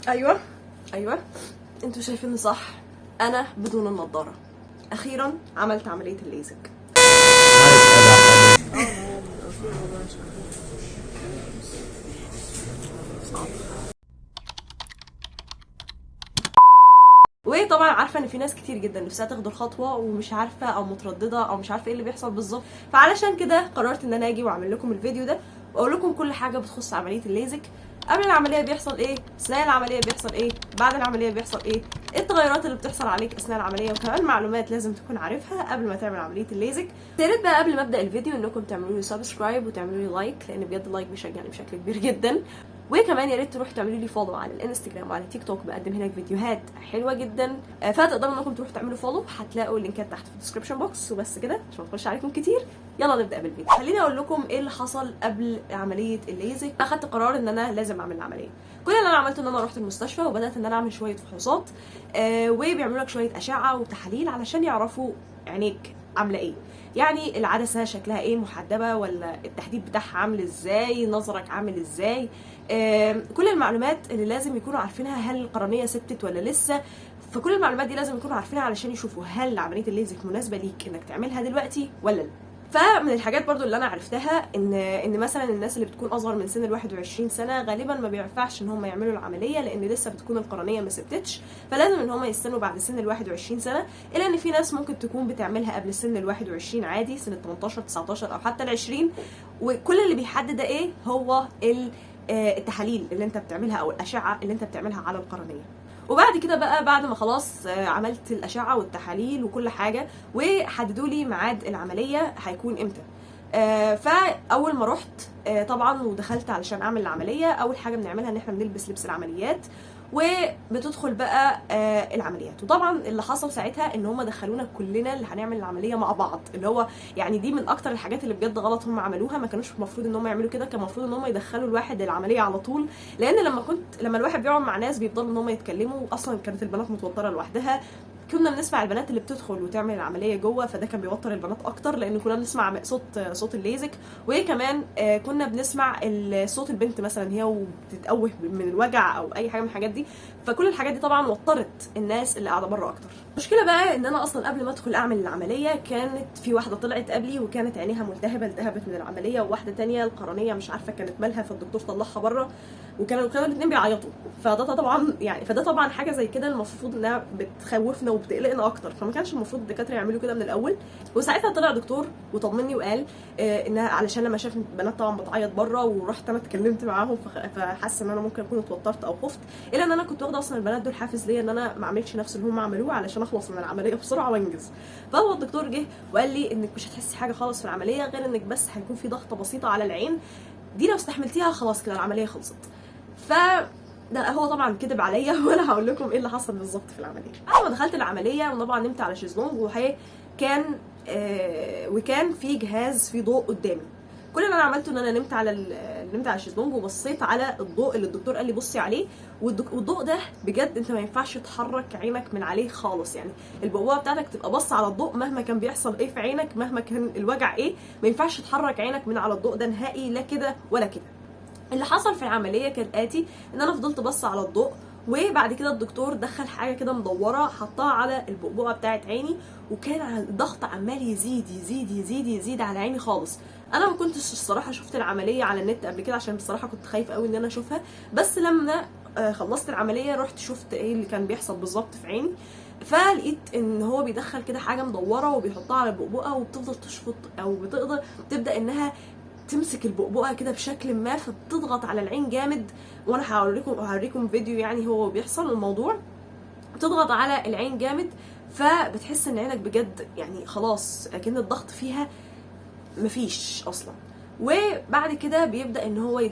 ايوه ايوه، انتوا شايفيني صح، انا بدون النضاره. اخيرا عملت عمليه الليزك. وطبعا عارفه ان في ناس كتير جدا نفسها تاخد الخطوه ومش عارفه او متردده او مش عارفه ايه اللي بيحصل بالظبط، فعلشان كده قررت ان انا اجي واعمل لكم الفيديو ده واقول لكم كل حاجه بتخص عمليه الليزك. قبل العمليه بيحصل ايه، اثناء العمليه بيحصل ايه، بعد العمليه بيحصل ايه التغيرات اللي بتحصل عليك اثناء العمليه، وكمان معلومات لازم تكون عارفها قبل ما تعمل عمليه الليزك. يا ريت بقى قبل ما ابدا الفيديو انكم تعملوا لي سبسكرايب وتعملوا لي لايك، لان بجد اللايك بيشجعني بشكل كبير جدا. وكمان يا ريت تروحوا تعملوا لي فولو على الانستجرام وعلى تيك توك، بقدم هناك فيديوهات حلوه جدا، فتقدروا انكم تروحوا تعملوا فولو، هتلاقوا اللينكات تحت في الديسكربشن بوكس. وبس كده عشان ما اخش عليكم كتير، يلا نبدا بالفيديو. خليني اقول لكم ايه اللي حصل قبل عمليه الليزك. اخدت قرار ان انا لازم اعمل العمليه. كل اللي انا عملته ان انا رحت المستشفى وبدات ان انا اعمل شويه فحوصات، وبيعملوا لك شويه اشعه وتحاليل علشان يعرفوا عينيك عامله ايه، يعني العدسه شكلها ايه، محدبه ولا التحديد بتاعها عامل ازاي، نظرك عامل ازاي، كل المعلومات اللي لازم يكونوا عارفينها، هل القرنيه ثبتت ولا لسه. فكل المعلومات دي لازم يكونوا عارفينها علشان يشوفوا هل عمليه الليزك مناسبه ليك انك تعملها دلوقتي ولا لا. فمن الحاجات برضو اللي انا عرفتها ان مثلا الناس اللي بتكون اصغر من سن ال 21 سنه غالبا ما بينفعش ان هم يعملوا العمليه، لان لسه بتكون القرنيه ما ثبتتش، فلازم ان هم يستنوا بعد سن ال 21 سنه. الا ان في ناس ممكن تكون بتعملها قبل سن ال 21 عادي، سن ال 18 19 او حتى ال 20. وكل اللي بيحدد ده ايه هو التحاليل اللي انت بتعملها او الاشعه اللي انت بتعملها على القرنيه. وبعد كده بقى، بعد ما خلاص عملت الاشعه والتحاليل وكل حاجه وحددوا لي ميعاد العمليه هيكون امتى، فاول ما رحت طبعا ودخلت علشان اعمل العمليه، اول حاجه بنعملها ان احنا بنلبس لبس العمليات وبتدخل بقى العمليات. وطبعا اللي حصل ساعتها ان هم دخلونا كلنا اللي هنعمل العمليه مع بعض، اللي هو يعني دي من اكتر الحاجات اللي بجد غلط هم عملوها. ما كانوش المفروض ان هم يعملوا كده، كان المفروض ان هم يدخلوا الواحد العمليه على طول، لان لما الواحد بيقعد مع ناس بيفضلوا ان هم يتكلموا، اصلا كانت البنات متوتره لوحدها، كنا بنسمع البنات اللي بتدخل وتعمل العمليه جوه، فده كان بيوتر البنات اكتر لان كنا بنسمع صوت الليزك، وكمان كنا بنسمع صوت البنت مثلا هي وبتتقوه من الوجع او اي حاجه من الحاجات دي. فكل الحاجات دي طبعا وترت الناس اللي قاعده بره اكتر. المشكله بقى ان انا اصلا قبل ما ادخل اعمل العمليه كانت في واحده طلعت قبلي وكانت عينيها ملتهبه، التهبت من العمليه، وواحده تانية القرنيه مش عارفه كانت مالها، فالدكتور طلعها بره وكانوا الاثنين بيعيطوا. فده طبعا حاجه زي كده المفروض انها بتخوفنا وبتقلقنا اكتر، فما كانش المفروض الدكاتره يعملوا كده من الاول. وساعتها طلع دكتور وطمني وقال انها علشان لما شاف البنات طبعا بتعيط بره، ورحت انا اتكلمت معاهم فحاسه ان انا ممكن اكون اتوترت او خفت، الا ان انا كنت واخده اصلا البنات دول حافز ليا ان انا ما اعملش نفس اللي هم عملوه علشان اخلص من العمليه بسرعه وانجز. فهو الدكتور جه وقال لي انك مش هتحسي حاجه خالص في العمليه، غير انك بس هيكون في ضغطه بسيطه على العين، دي لو استحملتيها خلاص كده العمليه خلصت. ف ده هو طبعا كذب عليا وانا هقول لكم ايه اللي حصل بالظبط في العمليه. اول ما دخلت العمليه وطبعا نمت على شيزلونج، وكان في جهاز فيه ضوء قدامي. كل اللي انا عملته ان انا نمت على الشيزلونج وبصيت على الضوء اللي الدكتور قال لي بصي عليه، والضوء ده بجد انت ما ينفعش تحرك عينك من عليه خالص، يعني البوابه بتاعتك تبقى بص على الضوء مهما كان بيحصل ايه في عينك، مهما كان الوجع ايه، ما ينفعش تحرك عينك من على الضوء ده نهائي، لا كده ولا كده. اللي حصل في العمليه كالاتي، ان انا فضلت بص على الضوء، وبعد كده الدكتور دخل حاجه كده مدوره حطها على البؤبؤه بتاعه عيني، وكان الضغط عمال يزيد يزيد يزيد يزيد على عيني خالص. انا ما كنتش الصراحه شفت العمليه على النت قبل كده عشان بصراحه كنت خايفه قوي ان انا اشوفها، بس لما خلصت العمليه رحت شفت ايه اللي كان بيحصل بالظبط في عيني، فلقيت ان هو بيدخل كده حاجه مدوره وبيحطها على البؤبؤه وبتفضل تشفط او تبدا انها تمسك البؤبؤه كده بشكل ما، فبتضغط على العين جامد. وانا هوريكم فيديو يعني هو بيحصل الموضوع، بتضغط على العين جامد، فبتحس ان عينك بجد يعني خلاص اكن الضغط فيها مفيش اصلا. وبعد كده بيبدا ان هو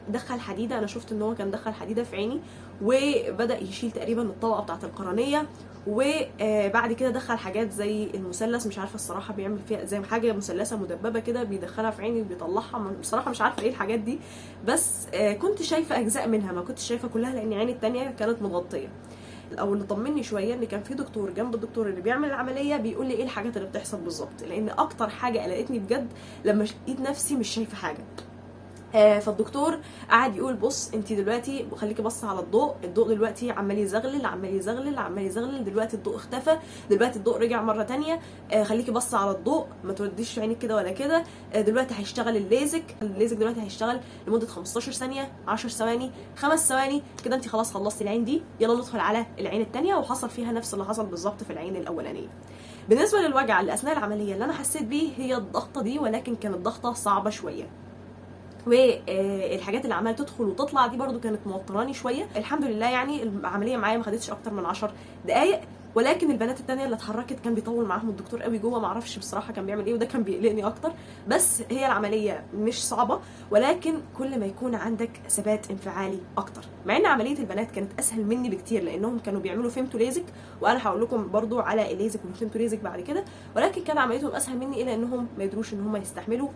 دخل حديده، انا شفت ان هو كان دخل حديده في عيني، وبدا يشيل تقريبا الطبقه بتاعه القرنيه، وبعد كده دخل حاجات زي المثلث، مش عارفه الصراحه بيعمل فيها زي حاجه مثلثه مدببه كده بيدخلها في عيني وبيطلعها، بصراحه مش عارفه ايه الحاجات دي، بس كنت شايفه اجزاء منها، ما كنتش شايفه كلها لان عيني التانية كانت متغطيه. او اللي طمني شويه ان كان في دكتور جنب الدكتور اللي بيعمل العمليه بيقول لي ايه الحاجات اللي بتحصل بالظبط، لان اكتر حاجه قلقتني بجد لما لقيت نفسي مش شايفه حاجه. فالدكتور قعد يقول بص انت دلوقتي خليكي بص على الضوء دلوقتي عمال يزغلل عمال يزغلل عمال يزغلل، دلوقتي الضوء اختفى، دلوقتي الضوء رجع مره تانية، خليكي بص على الضوء ما ترديش عينك كده ولا كده، دلوقتي هيشتغل الليزك دلوقتي هيشتغل لمده 15 ثانيه، 10 ثواني، 5 ثواني كده، انت خلاص خلصتي العين دي، يلا ندخل على العين التانية. وحصل فيها نفس اللي حصل بالظبط في العين الاولانيه. بالنسبه للوجع اللي اثناء العمليه اللي انا حسيت بيه هي الضغطه دي، ولكن كانت ضغطه صعبه شويه، والحاجات اللي عماله تدخل وتطلع دي برضو كانت موتراني شويه. الحمد لله يعني العمليه معايا ما خدتش اكتر من 10 دقائق، ولكن البنات التانية اللي اتحركت كان بيطول معاهم الدكتور قوي جوه، ما اعرفش بصراحه كان بيعمل ايه، وده كان بيقلقني اكتر. بس هي العمليه مش صعبه، ولكن كل ما يكون عندك ثبات انفعالي اكتر. مع ان عمليه البنات كانت اسهل مني بكتير لانهم كانوا بيعملوا فيمتو ليزك، وانا هقول لكم برضو على الليزك والفيمتو ليزك بعد كده، ولكن كان عمليتهم اسهل مني الى انهم ما يقدروش ان هم يستحملوا،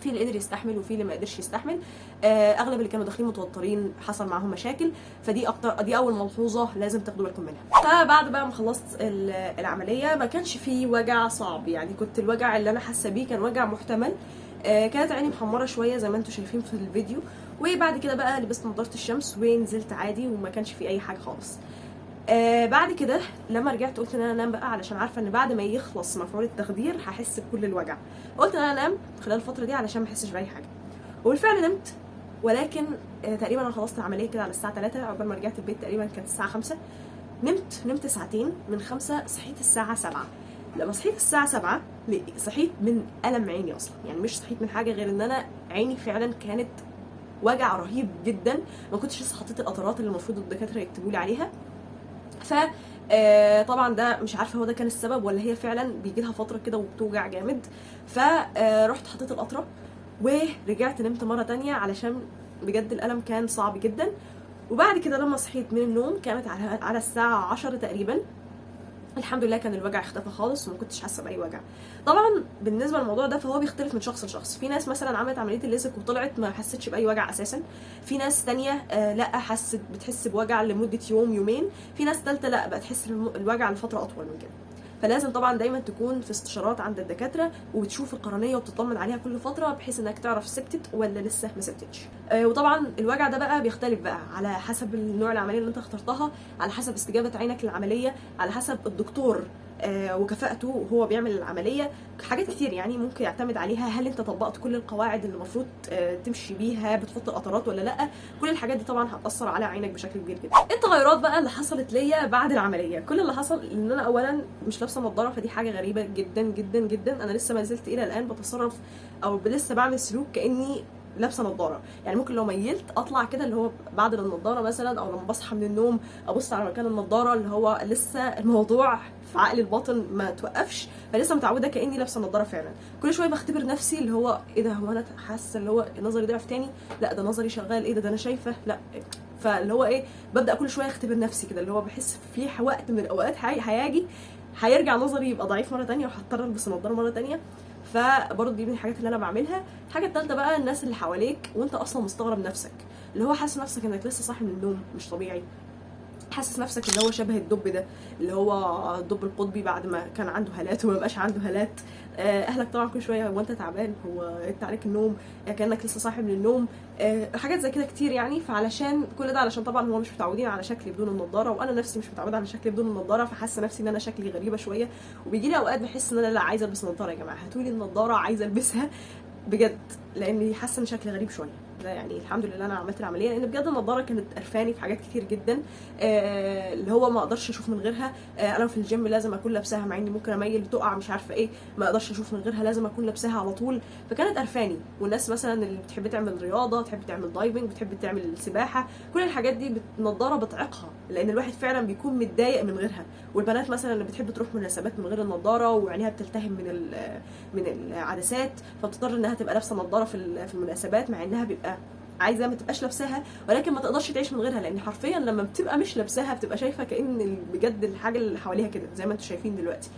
في اللي قدر يستحمل وفي اللي ما قدرش يستحمل. اغلب اللي كانوا داخلين متوترين حصل معاهم مشاكل، فدي دي اول ملحوظه لازم تاخدوا بالكم منها. فبعد بقى ما خلصت العمليه ما كانش في وجع صعب، يعني كنت الوجع اللي انا حاسه بيه كان وجع محتمل. كانت عيني محمره شويه زي ما انتم شايفين في الفيديو، وبعد كده بقى لبست نظاره الشمس ونزلت عادي وما كانش في اي حاجه خالص. بعد كده لما رجعت قلت ان انا انام بقى، علشان عارفه ان بعد ما يخلص مفعول التخدير هحس بكل الوجع. قلت ان انا انام خلال الفتره دي علشان ما احسش باي حاجه، وبالفعل نمت. ولكن تقريبا انا خلصت العمليه كده على الساعه 3، عقبال ما رجعت البيت تقريبا كانت الساعه 5. نمت ساعتين، من 5 صحيت الساعه 7. لما صحيت الساعه 7 صحيت من الم عيني اصلا، يعني مش صحيت من حاجه غير ان انا عيني فعلا كانت وجع رهيب جدا. ما كنتش لسه حطيت القطرات اللي المفروض الدكاتره يكتبوا لي عليها. ف طبعا ده مش عارفه هو ده كان السبب ولا هي فعلا بيجي لها فتره كده وبتوجع جامد. فرحت حطيت القطره ورجعت نمت مره تانية علشان بجد الالم كان صعب جدا. وبعد كده لما صحيت من النوم كانت على الساعه 10 تقريبا، الحمد لله كان الوجع اختفى خالص وما كنتش حاسه باي وجع. طبعا بالنسبه للموضوع ده فهو بيختلف من شخص لشخص. في ناس مثلا عملت عمليه الليزك وطلعت ما حستش باي وجع اساسا، في ناس تانية لا بتحس بوجع لمده يوم يومين، في ناس ثالثه لا بقى تحس الوجع لفتره اطول من كده. فلازم طبعا دايما تكون في استشارات عند الدكاتره وبتشوف القرنيه وبتطمن عليها كل فتره بحيث انك تعرف سبتت ولا لسه ما سبتتش. وطبعا الوجع ده بقى بيختلف بقى على حسب النوع العمليه اللي انت اخترتها، على حسب استجابه عينك للعمليه، على حسب الدكتور وكفاءته وهو بيعمل العمليه. حاجات كتير يعني ممكن يعتمد عليها هل انت طبقت كل القواعد اللي المفروض تمشي بيها، بتحط القطرات ولا لا. كل الحاجات دي طبعا هتاثر على عينك بشكل كبير جدا. التغيرات بقى اللي حصلت ليا بعد العمليه، كل اللي حصل ان انا اولا مش لابسه نظاره، فدي حاجه غريبه جدا جدا جدا. انا لسه ما زلت الى الان بتصرف او لسه بعمل سلوك كاني لابسه نظاره، يعني ممكن لو ميلت اطلع كده اللي هو بعد النظاره مثلا، او لما بصحى من النوم ابص على مكان النظاره، اللي هو لسه الموضوع في عقل الباطن ما توقفش، فلسه متعوده كاني لابسه نظاره فعلا. كل شويه بختبر نفسي اللي هو ايه ده، هو انا حاسه اللي هو نظري ضعف تاني، لا ده نظري شغال، ايه ده انا شايفه، لا. فاللي هو ايه، ببدا كل شويه اختبر نفسي كده، اللي هو بحس في وقت من الاوقات هيرجع نظري يبقى ضعيف مره تانية وهضطر البس نظاره مره تانية. فبرضه دي من الحاجات اللي انا بعملها. الحاجه الثالثه بقى الناس اللي حواليك وانت اصلا مستغرب نفسك، اللي هو حاسس نفسك انك لسه صاحي من النوم مش طبيعي، حاسس نفسك اللي هو شبه الدب ده، اللي هو الدب القطبي بعد ما كان عنده هالات وما بقاش عنده هالات. اهلك طبعا كل شويه هو انت تعبان، هو انت عليك النوم، كانك لسه صاحي من النوم، حاجات زي كده كتير يعني. فعلشان كل ده علشان طبعا هو مش متعودين على شكلي بدون النضاره، وانا نفسي مش متعوده على شكلي بدون النضاره، فحاسه نفسي ان انا شكلي غريبه شويه. وبيجي لي اوقات بحس ان انا لا عايزه البس نضاره، يا جماعه هاتولي النضاره عايزه البسها بجد، لاني حاسه ان شكلي غريب شويه. ده يعني الحمد لله انا عملت العمليه، لان بجد النضاره كانت قرفاني في حاجات كتير جدا، اللي هو ما اقدرش اشوف من غيرها. انا في الجيم لازم اكون لابساها، مع اني ممكن اميل تقع مش عارفه ايه، ما اقدرش اشوف من غيرها، لازم اكون لابساها على طول. فكانت قرفاني. والناس مثلا اللي بتحب تعمل رياضه، تحب تعمل دايفنج، بتحب تعمل سباحه، كل الحاجات دي النضاره بتعيقها، لان الواحد فعلا بيكون متضايق من غيرها. والبنات مثلا اللي بتحب تروح مناسبات من غير النضاره وعينيها بتلتهم من العدسات، فبتضطر انها تبقى لابسه نضاره في المناسبات، مع انها بيبقى عايزه ما تبقاش لابساها، ولكن ما تقدرش تعيش من غيرها، لان حرفيا لما بتبقى مش لابساها بتبقى شايفه كأن بجد الحاجه اللي حواليها كده زي ما انتم شايفين دلوقتي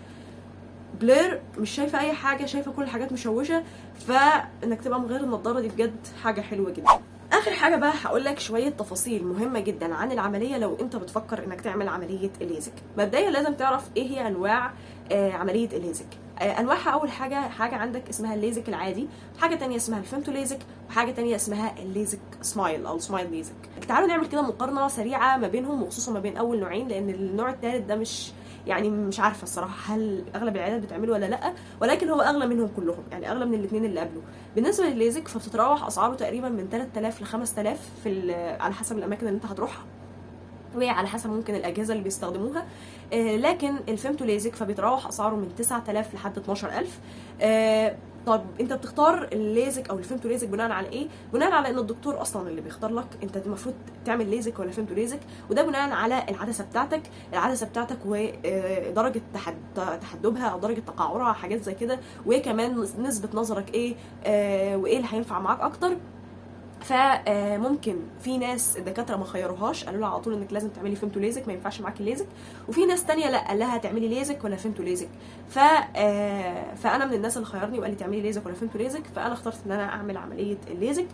بلير، مش شايفه اي حاجه، شايفه كل الحاجات مشوشه. فانك تبقى من غير النضاره دي بجد حاجه حلوه جدا. اخر حاجه بقى هقول لك شويه تفاصيل مهمه جدا عن العمليه لو انت بتفكر انك تعمل عمليه الليزك. مبدئيا لازم تعرف ايه هي انواع عمليه الليزك. انواعها اول حاجه عندك اسمها الليزك العادي، حاجه تانية اسمها الفيمتو ليزك، وحاجه تانية اسمها الليزك سمايل او سمايل ليزك. تعالوا نعمل كده مقارنه سريعه ما بينهم، وخصوصا ما بين اول نوعين، لان النوع الثالث ده مش عارفه الصراحه هل اغلب العيادات بتعمله ولا لا، ولكن هو اغلى منهم كلهم، يعني اغلى من الاثنين اللي قبله. بالنسبه للليزك فبتتراوح اسعاره تقريبا من 3000 ل 5000 على حسب الاماكن اللي انت هتروحها، وعلى حسب ممكن الاجهزه اللي بيستخدموها. لكن الفيمتو ليزك فبيتراوح اسعاره من 9000 لحد 12000. طب انت بتختار الليزك او الفيمتو ليزك بناء على ايه؟ بناء على ان الدكتور اصلا اللي بيختار لك انت المفروض تعمل ليزك ولا فيمتو ليزك، وده بناء على العدسه بتاعتك ودرجه تحدبها او درجه تقعرها، حاجات زي كده، وكمان نسبه نظرك ايه، وايه اللي هينفع معاك اكتر. فممكن في ناس الدكاتره ما خيروهاش، قالوا لها على طول انك لازم تعملي فيمتو ليزك، ما ينفعش معاكي الليزك. وفي ناس تانية لا، قال لها تعملي ليزك ولا فيمتو ليزك. فانا من الناس اللي خيرني وقال لي تعملي ليزك ولا فيمتو ليزك، فانا اخترت ان انا اعمل عمليه الليزك.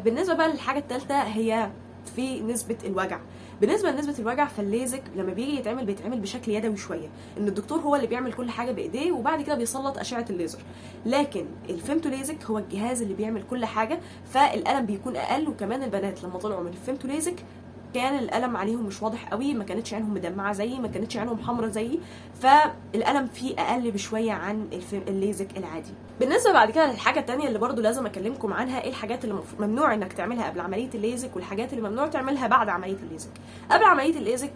بالنسبه بقى للحاجه الثالثه هي في نسبه الوجع. بالنسبه لنسبه الوجع فالليزك لما بيجي بيتعمل بشكل يدوي شويه، ان الدكتور هو اللي بيعمل كل حاجه بايديه وبعد كده بيسلط اشعه الليزر. لكن الفيمتو ليزك هو الجهاز اللي بيعمل كل حاجه، فالالم بيكون اقل. وكمان البنات لما طلعوا من الفيمتو ليزك كان الالم عليهم مش واضح قوي، ما كانتش عينهم مدمعه زيي، ما كانتش عينهم حمراء زيي، فالالم فيه اقل بشويه عن الليزك العادي. بالنسبه بعد كده للحاجه الثانيه اللي برضو لازم اكلمكم عنها، ايه الحاجات اللي ممنوع انك تعملها قبل عمليه الليزك، والحاجات اللي ممنوع تعملها بعد عمليه الليزك. قبل عمليه الليزك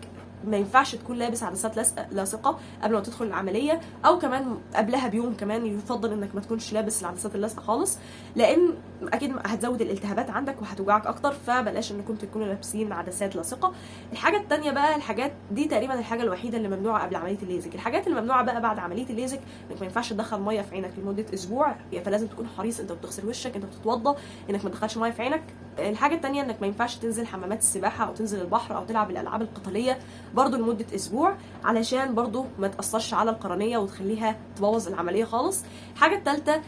ما ينفعش تكون لابس عدسات لاصقه قبل ما تدخل العمليه، او كمان قبلها بيوم كمان يفضل انك ما تكونش لابس العدسات اللاصقه خالص، لان اكيد هتزود الالتهابات عندك وهتوجعك اكتر، فبلاش انكم تكونوا لابسين عدسات لاصقه. الحاجه الثانيه بقى، الحاجات دي تقريبا الحاجه الوحيده اللي ممنوعه قبل عمليه الليزك. الحاجات اللي ممنوعه بقى بعد عمليه الليزك، انك ما ينفعش تدخل ميه في عينك لمده اسبوع، فلازم تكون حريص انت بتغسل وشك، انت بتتوضى، انك ما تدخلش ميه في عينك. الحاجه الثانيه انك ما ينفعش تنزل حمامات السباحه او تنزل البحر او تلعب الالعاب القتاليه برضو لمده اسبوع، علشان برضو ما تاثرش على القرنيه وتخليها تبوظ العمليه خالص. الحاجه الثالثه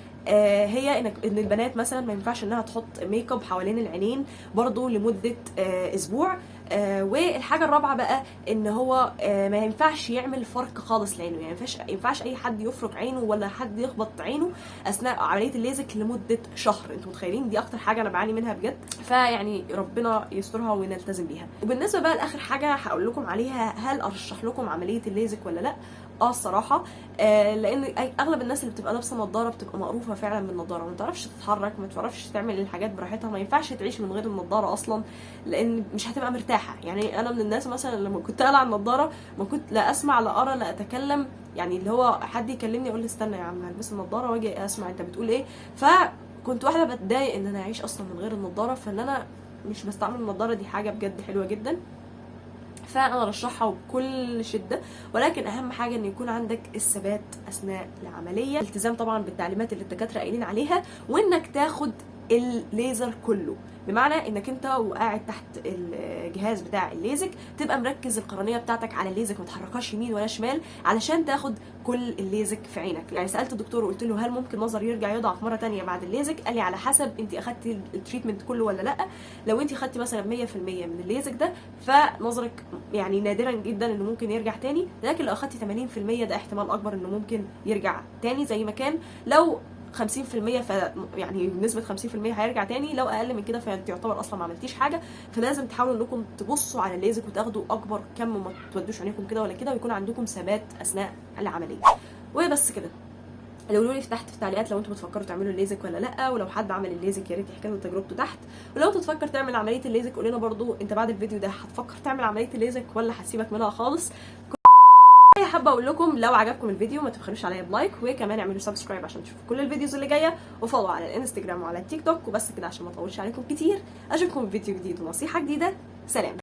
هي ان البنات مثلا ما ينفعش انها تحط ميك اب حوالين العينين برضو لمده اسبوع. والحاجه الرابعه بقى ان هو ما ينفعش يعمل فرق خالص لعينه، يعني ما ينفعش اي حد يفرك عينه ولا حد يخبط عينه اثناء عمليه الليزك لمده شهر. انتوا متخيلين؟ دي اكتر حاجه انا بعاني منها بجد، فيعني ربنا يسترها ونلتزم بيها. وبالنسبه بقى لاخر حاجه هقول لكم عليها، هل ارشح لكم عمليه الليزك ولا لا؟ الصراحه لان اغلب الناس اللي بتبقى لابسه نظاره بتبقى مقروفه فعلا من النظاره، ما تعرفش تتحرك، ما تعرفش تعمل الحاجات براحتها، ما ينفعش تعيش من غير النظاره اصلا، لان مش هتبقى مرتاحه. يعني انا من الناس مثلا لما كنت قلع النظاره ما كنت لا اسمع لا ارى لا اتكلم، يعني اللي هو حد يكلمني يقول لي استنى يا عم هلبس النظاره واجي اسمع انت بتقول ايه. فكنت واحده بتضايق ان انا اعيش اصلا من غير النظاره، فان انا مش بستعمل النظاره دي حاجه بجد حلوه جدا، فانا ارشحها بكل شده. ولكن اهم حاجه ان يكون عندك الثبات اثناء العمليه، التزام طبعا بالتعليمات اللي الدكاتره قايلين عليها، وانك تاخد الليزر كله، بمعنى انك انت وقاعد تحت الجهاز بتاع الليزك تبقى مركز القرنيه بتاعتك على الليزك، ما تحركهاش يمين ولا شمال علشان تاخد كل الليزك في عينك. يعني سالت الدكتور وقلت له هل ممكن نظر يرجع يضعف مره ثانيه بعد الليزك؟ قال لي على حسب انت اخدتي التريتمنت كله ولا لا. لو انت اخدتي مثلا 100% من الليزك ده فنظرك يعني نادرا جدا انه ممكن يرجع تاني، لكن لو اخدتي 80% ده احتمال اكبر انه ممكن يرجع تاني زي ما كان. لو 50% يعني بنسبه 50% هيرجع تاني، لو اقل من كده فانت يعتبر اصلا ما عملتيش حاجه. فلازم تحاولوا انكم تبصوا على الليزك وتاخدوا اكبر كم، وما تودوش عينيكم كده ولا كده، ويكون عندكم ثبات اثناء العمليه. وبس كده. قولوا لي تحت في التعليقات لو انتم بتفكروا تعملوا الليزك ولا لا، ولو حد عمل الليزك يا ريت يحكي لنا تجربته تحت. ولو تفكر تعمل عمليه الليزك قول لنا برضو انت بعد الفيديو ده هتفكر تعمل عمليه الليزك ولا هتسيبك منها خالص. حابه اقول لكم لو عجبكم الفيديو ما تبخلوش عليا بلايك، وكمان اعملوا سبسكرايب عشان تشوفوا كل الفيديوز اللي جايه، وفولو على الانستجرام وعلى التيك توك. وبس كده عشان ما اطولش عليكم كتير، اشوفكم في فيديو جديد ونصيحه جديده. سلام.